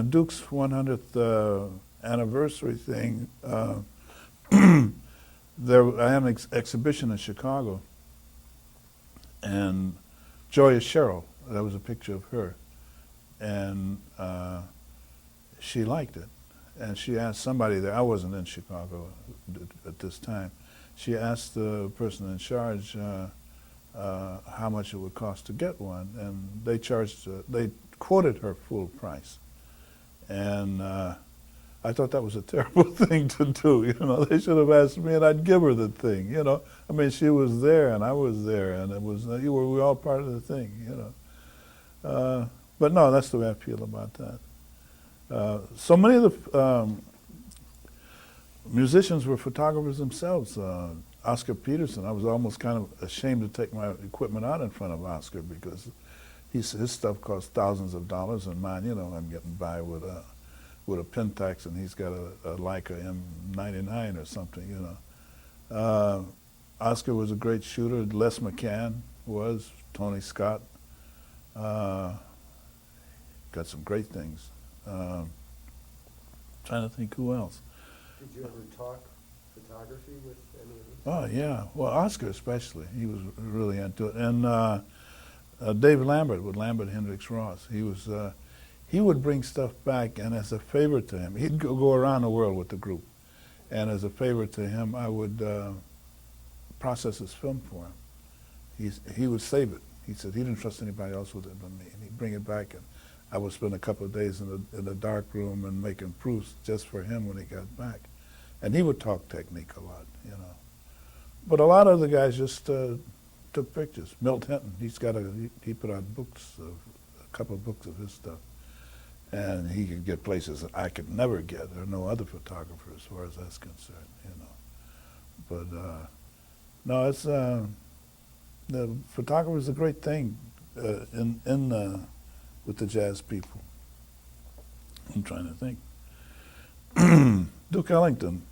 Duke's 100th anniversary thing, I had an exhibition in Chicago, and Joya Sherrill, that was a picture of her, and she liked it. And she asked somebody there, I wasn't in Chicago at this time, she asked the person in charge how much it would cost to get one, and they quoted her full price. And I thought that was a terrible thing to do, you know. They should have asked me and I'd give her the thing, you know. I mean, she was there and I was there, and it was, we were all part of the thing, you know. But no, that's the way I feel about that. So many of the musicians were photographers themselves. Oscar Peterson, I was almost kind of ashamed to take my equipment out in front of Oscar because his stuff costs thousands of dollars, and mine, you know, I'm getting by with a Pentax, and he's got a Leica M99 or something, you know. Oscar was a great shooter. Les McCann was. Tony Scott. Got some great things. Trying to think who else. Did you ever talk photography with any of these? Oh yeah, well Oscar especially. He was really into it, and Dave Lambert with Lambert Hendricks Ross. He would bring stuff back, and as a favor to him, he'd go around the world with the group, and as a favor to him, I would process his film for him. He would save it. He said he didn't trust anybody else with it but me, and he'd bring it back, and I would spend a couple of days in the dark room and making proofs just for him when he got back. And he would talk technique a lot, you know. But a lot of the guys just took pictures. Milt Hinton, he put out a couple of books of his stuff. And he could get places that I could never get. There are no other photographers as far as that's concerned, you know. But no, it's the photography is a great thing with the jazz people. I'm trying to think. Duke Ellington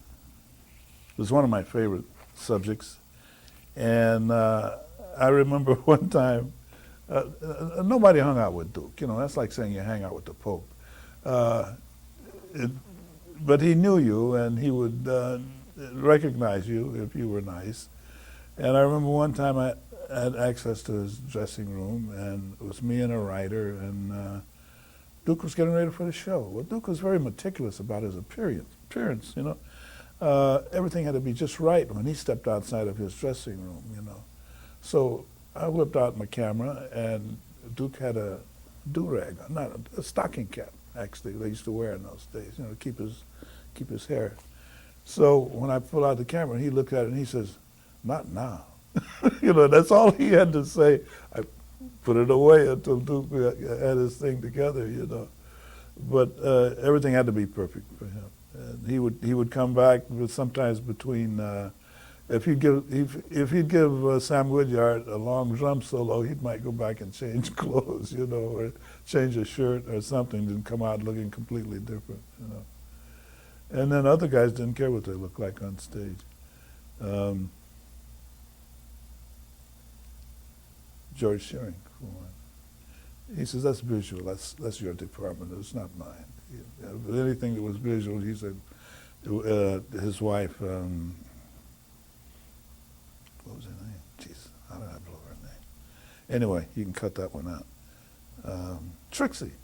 was one of my favorite subjects, and I remember one time. Nobody hung out with Duke. You know, that's like saying you hang out with the Pope. But he knew you, and he would recognize you if you were nice. And I remember one time I had access to his dressing room, and it was me and a writer, and Duke was getting ready for the show. Well, Duke was very meticulous about his appearance, you know. Everything had to be just right when he stepped outside of his dressing room, you know. So I whipped out my camera, and Duke had a do-rag, not a stocking cap, actually, they used to wear in those days, you know, to keep his hair. So when I pulled out the camera, he looked at it and he says, "Not now." You know, that's all he had to say. I put it away until Duke had his thing together, you know. But everything had to be perfect for him. And he would come back with sometimes between. If he'd give Sam Woodyard a long drum solo, he might go back and change clothes, you know, or change a shirt or something, and come out looking completely different, you know. And then other guys didn't care what they looked like on stage. George Shearing, for one. He says, "That's visual. That's your department. It's not mine." But anything that was visual, he said, his wife. What was her name? Jeez, how did I blow her name? Anyway, you can cut that one out. Trixie.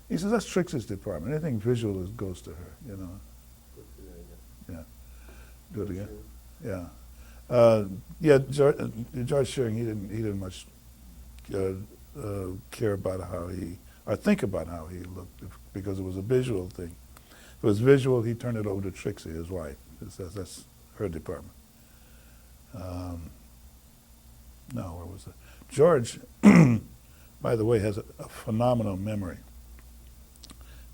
He says, "That's Trixie's department. Anything visual goes to her, you know." Yeah. Do it again. Yeah. Yeah, George Shearing, he didn't much care about or think about how he looked, because it was a visual thing. If it was visual, he turned it over to Trixie, his wife. That's her department. No, where was it? George, by the way, has a phenomenal memory.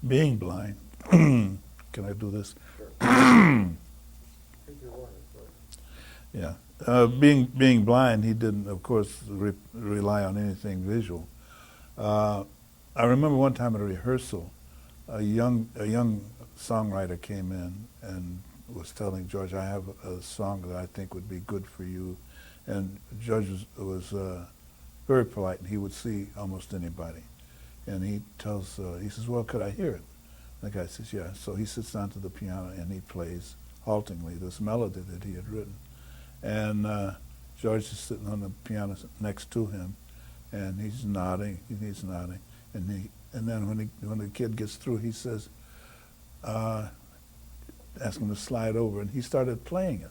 Being blind, can I do this? Sure. Yeah. Being blind, he didn't, of course, rely on anything visual. I remember one time at a rehearsal, a young songwriter came in and was telling George, "I have a song that I think would be good for you." And George was very polite, and he would see almost anybody. And he tells, he says, well, could I hear it? The guy says, yeah. So he sits down to the piano and he plays haltingly this melody that he had written. And George is sitting on the piano next to him, and he's nodding, and then when the kid gets through, he says, ask him to slide over, and he started playing it,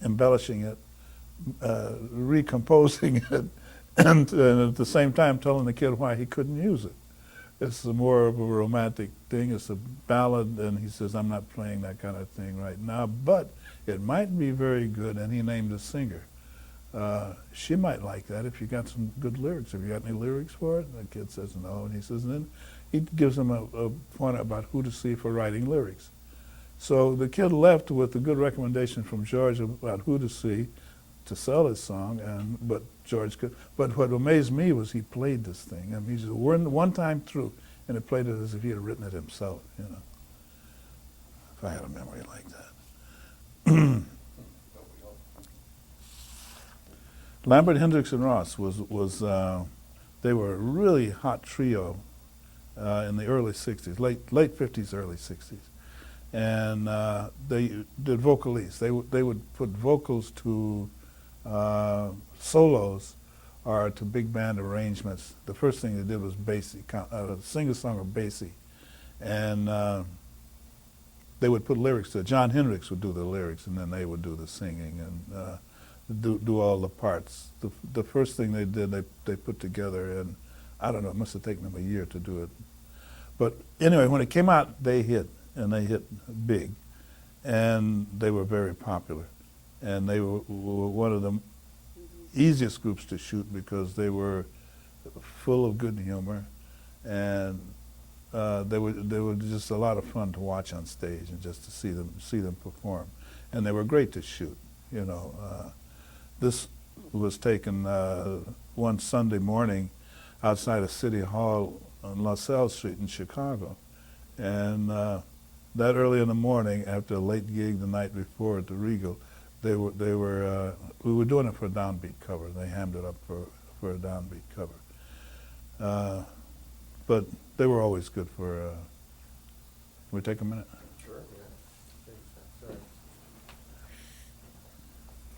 embellishing it, recomposing it, and at the same time telling the kid why he couldn't use it. It's more of a romantic thing. It's a ballad, and he says, I'm not playing that kind of thing right now, but it might be very good, and he named a singer. She might like that if you got some good lyrics. Have you got any lyrics for it? And the kid says no, and he says, and then he gives him a point about who to see for writing lyrics. So the kid left with a good recommendation from George about who to see to sell his song, but George could. But what amazed me was he played this thing. I mean, he just one time through, and he played it as if he had written it himself. You know, if I had a memory like that. Lambert, Hendricks, and Ross was they were a really hot trio in the early '60s, late '50s, early '60s, and they did vocalese. They would put vocals to solos or to big band arrangements. The first thing they did was Basie, sing a song of Basie, and they would put lyrics to it. John Hendricks would do the lyrics, and then they would do the singing and do all the parts. The first thing they did, they put together, and I don't know, it must have taken them a year to do it. But anyway, when it came out, they hit, and they hit big, and they were very popular. And they were one of the easiest groups to shoot because they were full of good humor, and they were just a lot of fun to watch on stage and just to see them perform. And they were great to shoot. You know, this was taken one Sunday morning outside of City Hall on LaSalle Street in Chicago, and that early in the morning, after a late gig the night before at the Regal, we were doing it for a downbeat cover. They hammed it up for a downbeat cover. But they were always good for, can we take a minute? Sure, yeah.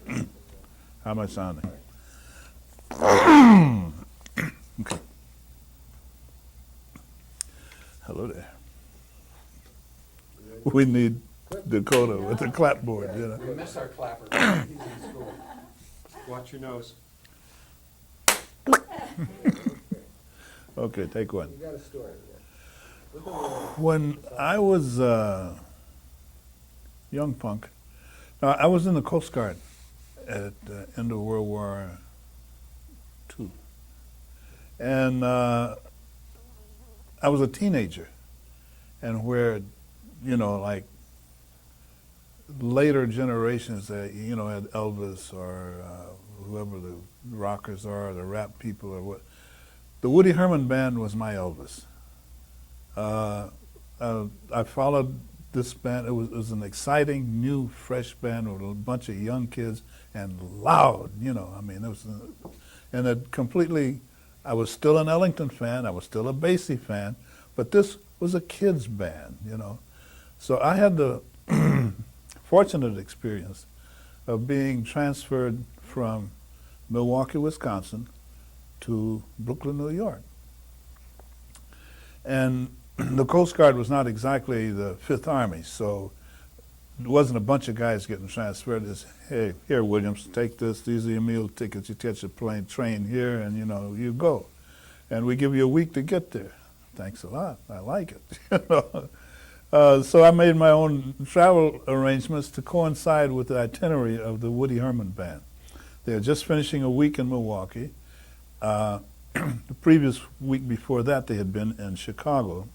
Sorry. How am I sounding? Okay. Hello there. We need Dakota with the clapboard, you know. We miss our clapper. He's in school. Watch your nose. Okay, take one. You got a story, yeah. When I was young punk, I was in the Coast Guard at the end of World War II. And I was a teenager, and where, you know, like later generations that, you know, had Elvis or whoever the rockers are, the rap people or what, the Woody Herman Band was my Elvis. I followed this band. It was an exciting, new, fresh band with a bunch of young kids and loud, you know. I mean, it was, and it completely, I was still an Ellington fan. I was still a Basie fan, but this was a kids band, you know. So I had the fortunate experience of being transferred from Milwaukee, Wisconsin to Brooklyn, New York. And the Coast Guard was not exactly the Fifth Army, so it wasn't a bunch of guys getting transferred. It's, hey, here, Williams, take this. These are your meal tickets. You catch a train here, and, you know, you go. And we give you a week to get there. Thanks a lot. I like it. You know? So I made my own travel arrangements to coincide with the itinerary of the Woody Herman Band. They were just finishing a week in Milwaukee. The previous week before that, they had been in Chicago.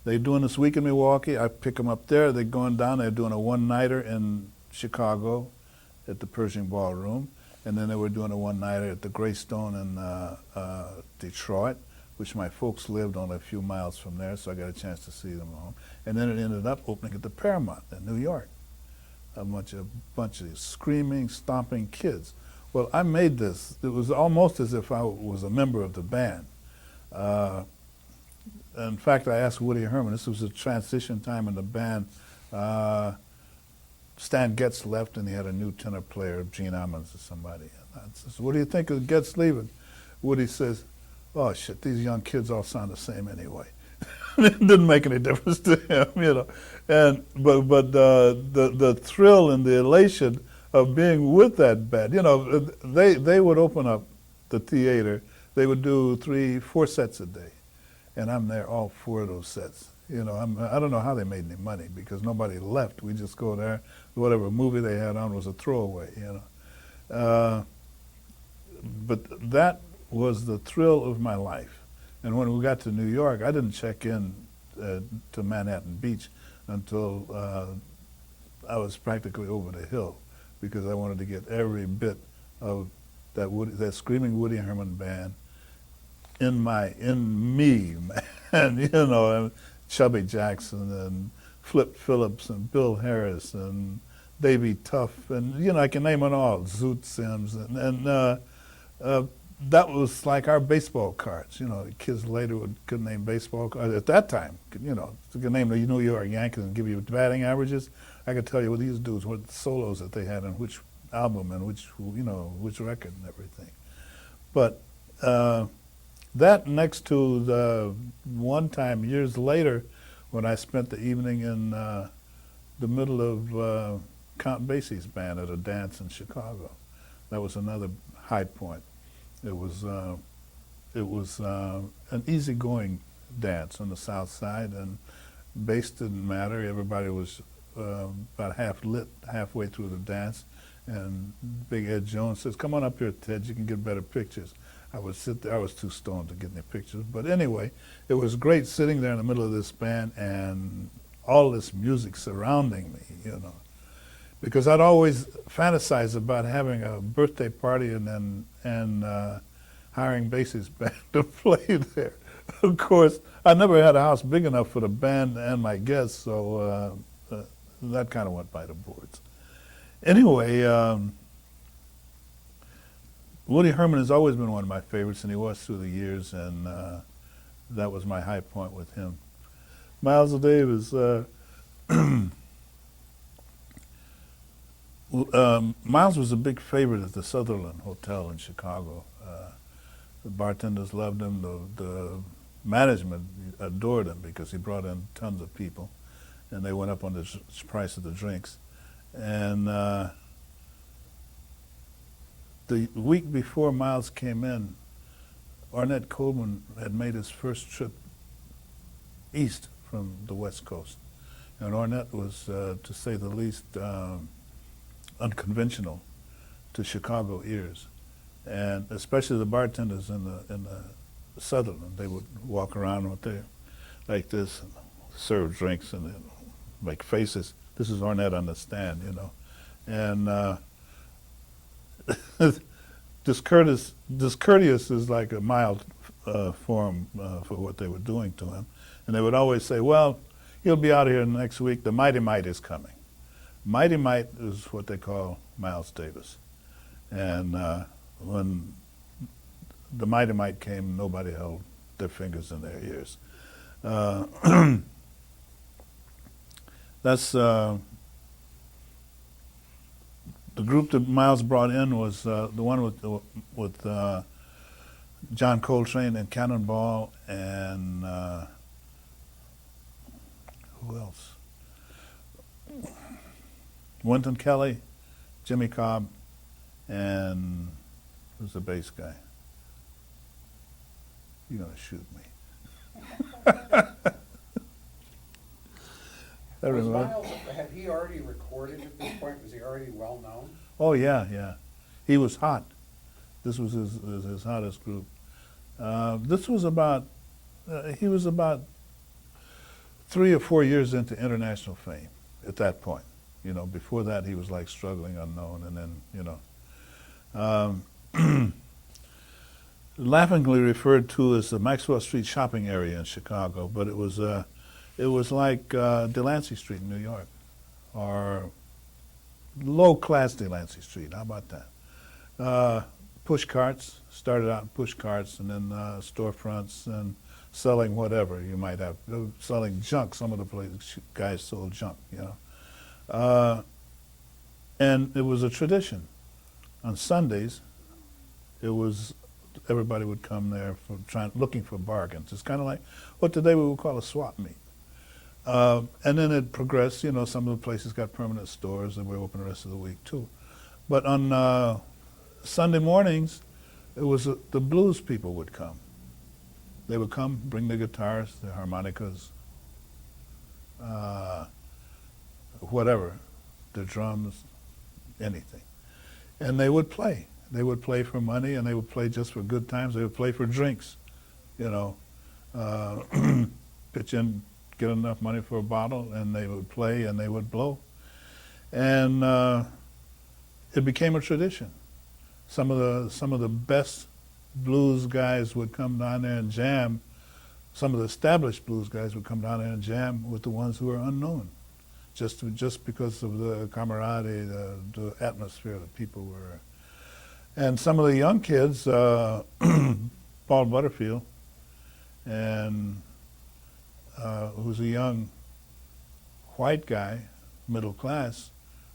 They're doing this week in Milwaukee. I pick them up there. They're going down. They're doing a one-nighter in Chicago at the Pershing Ballroom. And then they were doing a one-nighter at the Greystone in Detroit, which my folks lived only a few miles from there, so I got a chance to see them home. And then it ended up opening at the Paramount in New York. A bunch of screaming, stomping kids. Well, I made this. It was almost as if I was a member of the band. Uh, in fact, I asked Woody Herman. This was a transition time in the band. Stan Getz left, and he had a new tenor player, Gene Ammons or somebody. And I says, "What do you think of Getz leaving?" Woody says, "Oh shit, these young kids all sound the same anyway." It didn't make any difference to him, you know. And but the thrill and the elation of being with that band, you know, they would open up the theater. They would do 3-4 sets a day, and I'm there all 4 of those sets. You know, I don't know how they made any money because nobody left. We just go there. Whatever movie they had on was a throwaway, you know. But that was the thrill of my life. And when we got to New York, I didn't check in to Manhattan Beach until I was practically over the hill, because I wanted to get every bit of that screaming Woody Herman band in me, man. You know, and Chubby Jackson and Flip Phillips and Bill Harris and Davy Tuff, and you know, I can name them all, Zoot Sims, and that was like our baseball cards. You know, the kids later could name baseball cards. At that time, you know, to name the New York Yankees and give you batting averages, I could tell you what these dudes, what solos that they had on which album and which, you know, which record and everything. But that next to the one time years later when I spent the evening in the middle of Count Basie's band at a dance in Chicago. That was another high point. It was an easygoing dance on the South Side, and bass didn't matter. Everybody was about half lit halfway through the dance, and Big Ed Jones says, "Come on up here, Ted, you can get better pictures." I would sit there. I was too stoned to get any pictures. But anyway, it was great sitting there in the middle of this band and all this music surrounding me, you know. Because I'd always fantasized about having a birthday party and hiring Basie's band to play there. Of course, I never had a house big enough for the band and my guests, so that kind of went by the boards. Anyway, Woody Herman has always been one of my favorites, and he was through the years, and that was my high point with him. Miles Davis. Miles was a big favorite at the Sutherland Hotel in Chicago. The bartenders loved him. The management adored him because he brought in tons of people, and they went up on the price of the drinks. And the week before Miles came in, Ornette Coleman had made his first trip east from the West Coast. And Ornette was, to say the least, unconventional to Chicago ears, and especially the bartenders in the Sutherland. They would walk around with their like this and serve drinks and make faces. This is Ornette on the stand, you know, and discourteous is like a mild form for what they were doing to him, and they would always say, "Well, he'll be out here next week. The Mighty Mite is coming." Mighty Mite is what they call Miles Davis. And when the Mighty Mite came, nobody held their fingers in their ears. That's the group that Miles brought in was the one with John Coltrane and Cannonball and who else? Wynton Kelly, Jimmy Cobb, and who's the bass guy? You're gonna shoot me. Was Miles, had he already recorded at this point? Was he already well known? Oh yeah. He was hot. This was his hottest group. This was about, he was about 3 or 4 years into international fame at that point. You know, before that he was like struggling unknown, and then, you know. Laughingly referred to as the Maxwell Street shopping area in Chicago, but it was like Delancey Street in New York, or low-class Delancey Street. How about that? push carts, started out in push carts and then storefronts and selling whatever you might have. They were selling junk. Some of the guys sold junk, you know. And it was a tradition. On Sundays, it was everybody would come there for looking for bargains. It's kind of like what today we would call a swap meet. And then it progressed. You know, some of the places got permanent stores and were open the rest of the week too. But on Sunday mornings, it was the blues people would come. They would come, bring their guitars, their harmonicas, whatever, their drums, anything. And they would play. They would play for money, and they would play just for good times. They would play for drinks, you know, pitch in, get enough money for a bottle, and they would play and they would blow. And it became a tradition. Some of the best blues guys would come down there and jam. Some of the established blues guys would come down there and jam with the ones who were unknown, just because of the camaraderie, the atmosphere that people were. And some of the young kids, Paul Butterfield, and who's a young white guy, middle class,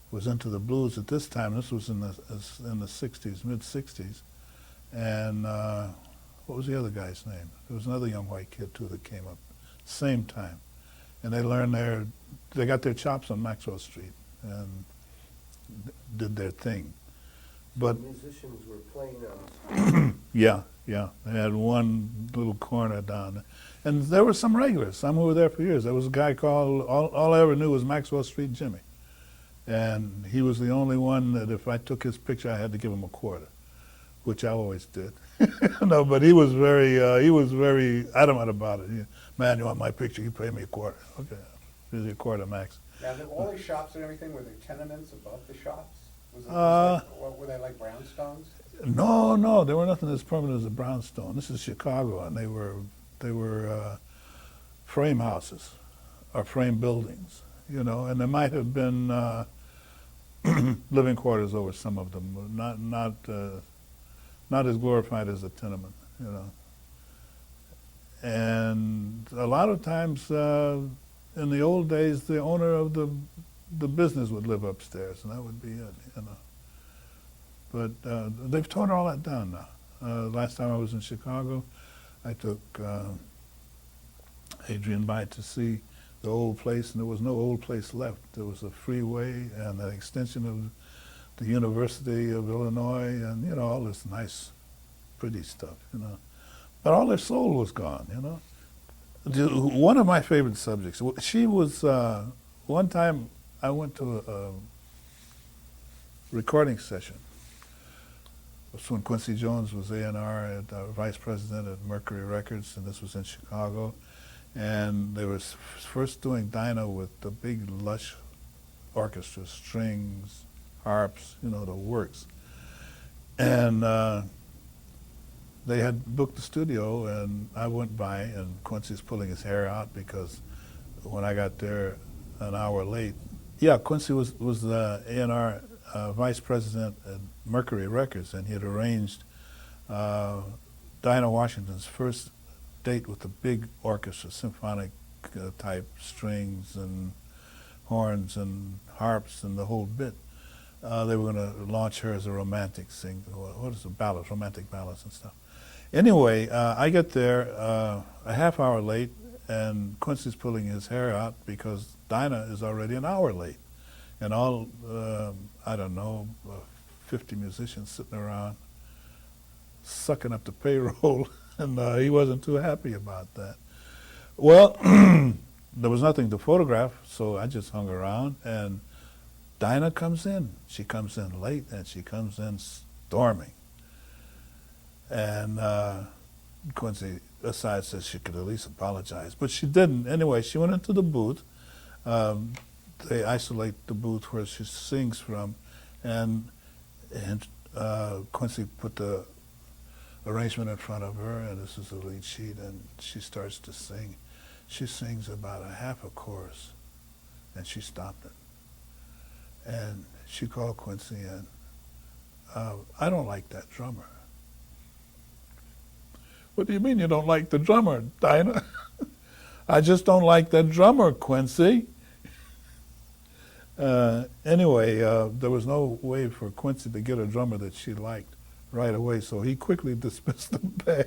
was into the blues at this time. This was in the 60s, mid-60s. And what was the other guy's name? There was another young white kid, too, that came up same time. And they learned they got their chops on Maxwell Street and did their thing. But musicians were playing yeah. They had one little corner down there. And there were some regulars, some who were there for years. There was a guy called, all I ever knew was Maxwell Street Jimmy. And he was the only one that if I took his picture, I had to give him a quarter, which I always did. No, but he was very adamant about it. Man, you want my picture? You pay me a quarter. Okay, here's your quarter, Max. Now, all these shops and everything, were there tenements above the shops? Were they like brownstones? No, they were nothing as permanent as a brownstone. This is Chicago, and they were frame houses or frame buildings, you know, and there might have been living quarters over some of them, but not as glorified as a tenement, you know. And a lot of times in the old days, the owner of the business would live upstairs, and that would be it, you know. But they've torn all that down now. Last time I was in Chicago, I took Adrian by to see the old place, and there was no old place left. There was a freeway and an extension of the University of Illinois, and you know, all this nice, pretty stuff, you know. But all their soul was gone, you know. One of my favorite subjects. She was one time I went to a recording session. It was when Quincy Jones was A&R vice president at Mercury Records, and this was in Chicago. And they were first doing Dinah with the big, lush orchestra, strings, harps, you know, the works. And they had booked the studio, and I went by, and Quincy's pulling his hair out because when I got there an hour late, yeah, Quincy was the A&R vice president at Mercury Records, and he had arranged Dinah Washington's first date with the big orchestra, symphonic type strings and horns and harps and the whole bit. They were going to launch her as a romantic singer. What is the ballads, romantic ballads and stuff. Anyway, I get there a half hour late, and Quincy's pulling his hair out because Dinah is already an hour late. And all, I don't know, 50 musicians sitting around sucking up the payroll, and he wasn't too happy about that. Well, there was nothing to photograph, so I just hung around, and Dinah comes in. She comes in late, and she comes in storming. And Quincy aside says she could at least apologize, but she didn't. Anyway, she went into the booth. They isolate the booth where she sings from, and Quincy put the arrangement in front of her, and this is the lead sheet, and she starts to sing. She sings about a half a chorus, and she stopped it. And she called Quincy in. I don't like that drummer. What do you mean you don't like the drummer, Dinah? I just don't like that drummer, Quincy. Anyway, there was no way for Quincy to get a drummer that she liked right away, so he quickly dismissed the band.